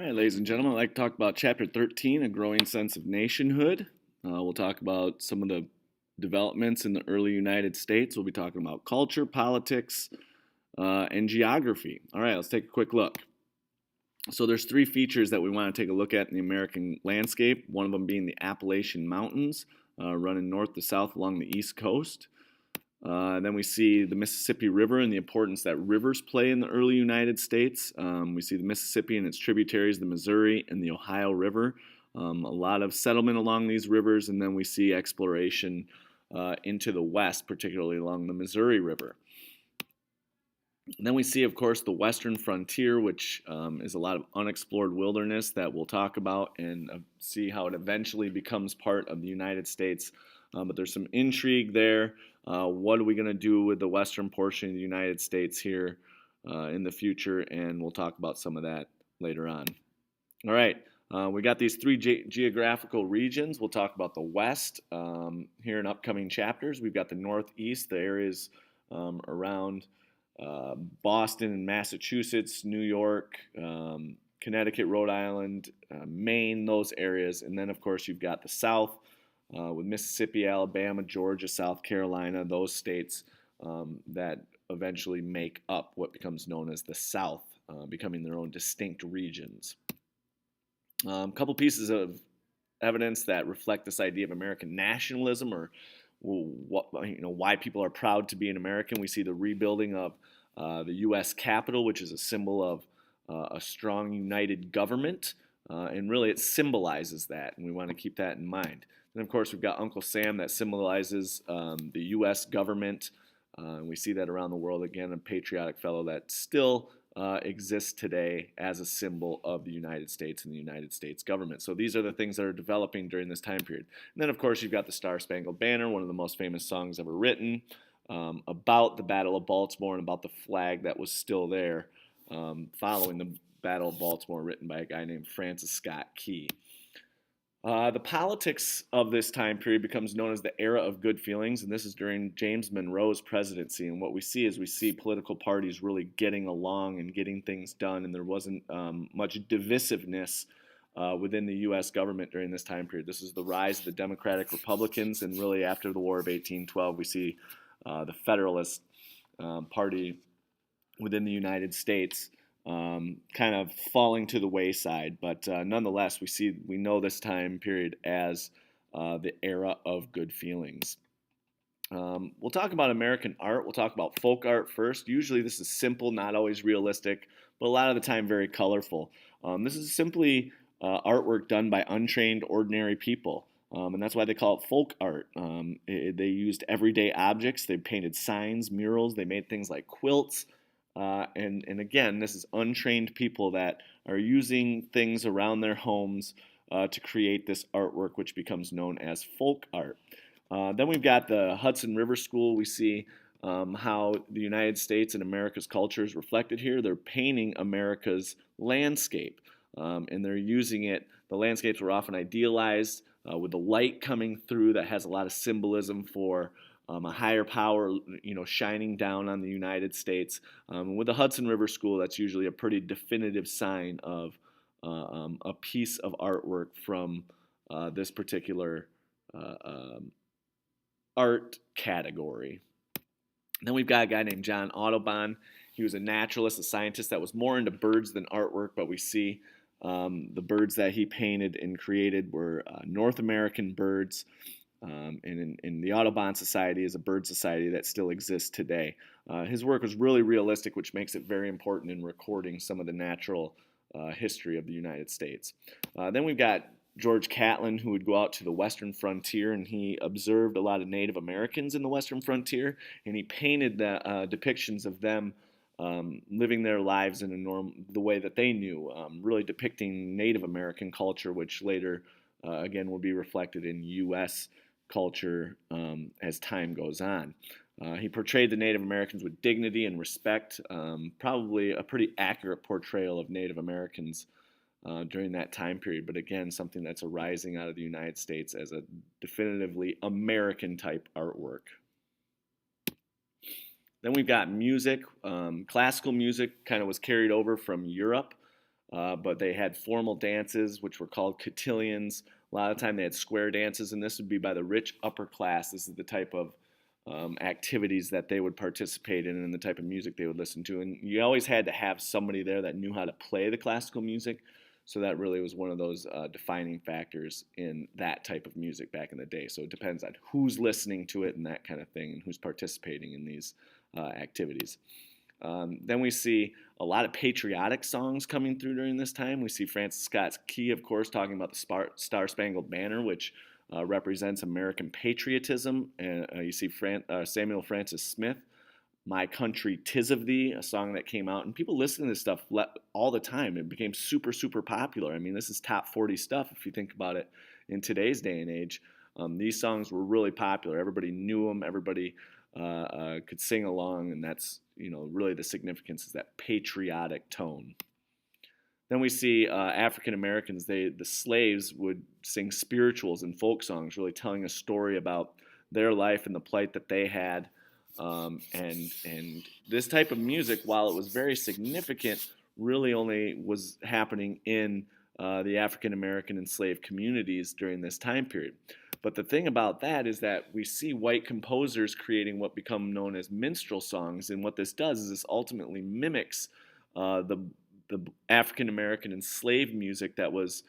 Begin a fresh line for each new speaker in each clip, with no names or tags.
All right, ladies and gentlemen, I'd like to talk about Chapter 13, A Growing Sense of Nationhood. We'll talk about some of the developments in the early United States. We'll be talking about culture, politics, and geography. All right, let's take a quick look. So there's three features that we want to take a look at in the American landscape, one of them being the Appalachian Mountains, running north to south along the East Coast. Then we see the Mississippi River and the importance that rivers play in the early United States. We see the Mississippi and its tributaries, the Missouri and the Ohio River. A lot of settlement along these rivers, and then we see exploration into the west, particularly along the Missouri River. And then we see, of course, the western frontier, which is a lot of unexplored wilderness that we'll talk about and see how it eventually becomes part of the United States. But there's some intrigue there. What are we going to do with the western portion of the United States here in the future? And we'll talk about some of that later on. All right, we got these three geographical regions. We'll talk about the West here in upcoming chapters. We've got the Northeast, the areas around Boston and Massachusetts, New York, Connecticut, Rhode Island, Maine, those areas. And then, of course, you've got the South with Mississippi, Alabama, Georgia, South Carolina, those states that eventually make up what becomes known as the South, becoming their own distinct regions. A couple pieces of evidence that reflect this idea of American nationalism, or why people are proud to be an American. We see the rebuilding of the U.S. Capitol, which is a symbol of a strong, united government, and really it symbolizes that, and we want to keep that in mind. And of course, we've got Uncle Sam that symbolizes the U.S. government, and we see that around the world. Again, a patriotic fellow that still exists today as a symbol of the United States and the United States government. So these are the things that are developing during this time period. And then, of course, you've got the Star-Spangled Banner, one of the most famous songs ever written, about the Battle of Baltimore and about the flag that was still there following the Battle of Baltimore, written by a guy named Francis Scott Key. The politics of this time period becomes known as the era of good feelings, and this is during James Monroe's presidency. And what we see political parties really getting along and getting things done, and there wasn't much divisiveness within the U.S. government during this time period. This is the rise of the Democratic Republicans, and really after the War of 1812, we see the Federalist Party within the United States kind of falling to the wayside, but nonetheless, we know this time period as the era of good feelings. We'll talk about American art. We'll talk about folk art first. Usually, this is simple, not always realistic, but a lot of the time very colorful. This is simply artwork done by untrained, ordinary people. And that's why they call it folk art. They used everyday objects. They painted signs, murals. They made things like quilts. And again, this is untrained people that are using things around their homes to create this artwork, which becomes known as folk art. Then we've got the Hudson River School. We see how the United States and America's culture is reflected here. They're painting America's landscape, and they're using it. The landscapes were often idealized with the light coming through that has a lot of symbolism for a higher power, shining down on the United States. With the Hudson River School, that's usually a pretty definitive sign of a piece of artwork from this particular art category. Then we've got a guy named John Audubon. He was a naturalist, a scientist that was more into birds than artwork, but we see the birds that he painted and created were North American birds. And the Audubon Society is a bird society that still exists today. His work was really realistic, which makes it very important in recording some of the natural history of the United States. Then we've got George Catlin, who would go out to the western frontier, and he observed a lot of Native Americans in the western frontier, and he painted the depictions of them living their lives in the way that they knew, really depicting Native American culture, which later, again, will be reflected in U.S. culture as time goes on. He portrayed the Native Americans with dignity and respect, probably a pretty accurate portrayal of Native Americans during that time period, but again, something that's arising out of the United States as a definitively American-type artwork. Then we've got music. Classical music kind of was carried over from Europe but they had formal dances, which were called cotillions. A lot of the time they had square dances, and this would be by the rich upper class. This is the type of activities that they would participate in and the type of music they would listen to. And you always had to have somebody there that knew how to play the classical music. So that really was one of those defining factors in that type of music back in the day. So it depends on who's listening to it and that kind of thing, and who's participating in these activities. Then we see a lot of patriotic songs coming through during this time. We see Francis Scott Key, of course, talking about the Star-Spangled Banner, which represents American patriotism. And you see Samuel Francis Smith, My Country, 'Tis of Thee, a song that came out. And people listen to this stuff all the time. It became super, super popular. I mean, this is top 40 stuff if you think about it in today's day and age. These songs were really popular. Everybody knew them. Everybody could sing along, and that's really the significance is that patriotic tone. Then we see African Americans. The slaves would sing spirituals and folk songs, really telling a story about their life and the plight that they had. And this type of music, while it was very significant, really only was happening in the African American enslaved communities during this time period. But the thing about that is that we see white composers creating what become known as minstrel songs, and what this does is this ultimately mimics the African American enslaved music that was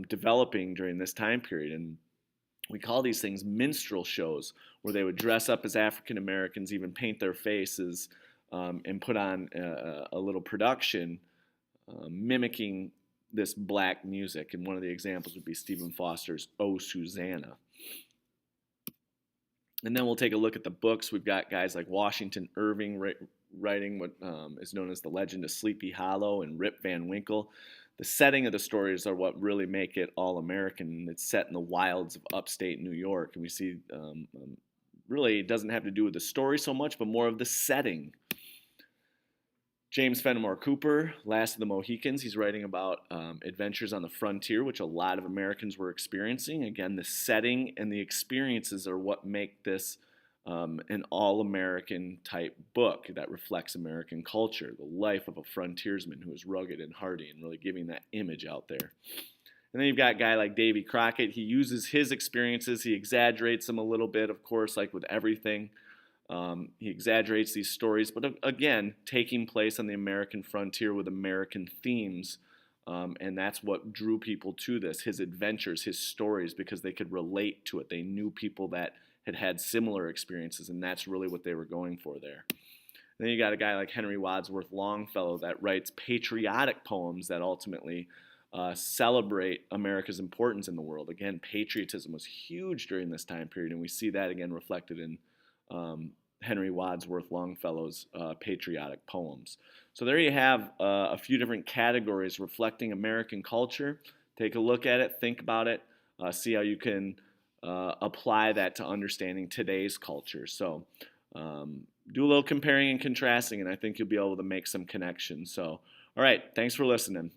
developing during this time period. And we call these things minstrel shows, where they would dress up as African Americans, even paint their faces, and put on a little production mimicking this black music. And one of the examples would be Stephen Foster's "Oh Susanna." And then we'll take a look at the books. We've got guys like Washington Irving writing what is known as The Legend of Sleepy Hollow, and Rip Van Winkle. The setting of the stories are what really make it all American. It's set in the wilds of upstate New York, and we see really it doesn't have to do with the story so much, but more of the setting. James Fenimore Cooper, Last of the Mohicans, he's writing about adventures on the frontier, which a lot of Americans were experiencing. Again, the setting and the experiences are what make this an all-American type book that reflects American culture, the life of a frontiersman who is rugged and hardy, and really giving that image out there. And then you've got a guy like Davy Crockett. He uses his experiences, he exaggerates them a little bit, of course, like with everything. He exaggerates these stories, but again, taking place on the American frontier with American themes, and that's what drew people to this, his adventures, his stories, because they could relate to it. They knew people that had had similar experiences, and that's really what they were going for there. And then you got a guy like Henry Wadsworth Longfellow that writes patriotic poems that ultimately celebrate America's importance in the world. Again, patriotism was huge during this time period, and we see that again reflected in Henry Wadsworth Longfellow's patriotic poems. So there you have a few different categories reflecting American culture. Take a look at it, think about it, see how you can apply that to understanding today's culture. So do a little comparing and contrasting, and I think you'll be able to make some connections. So, all right, thanks for listening.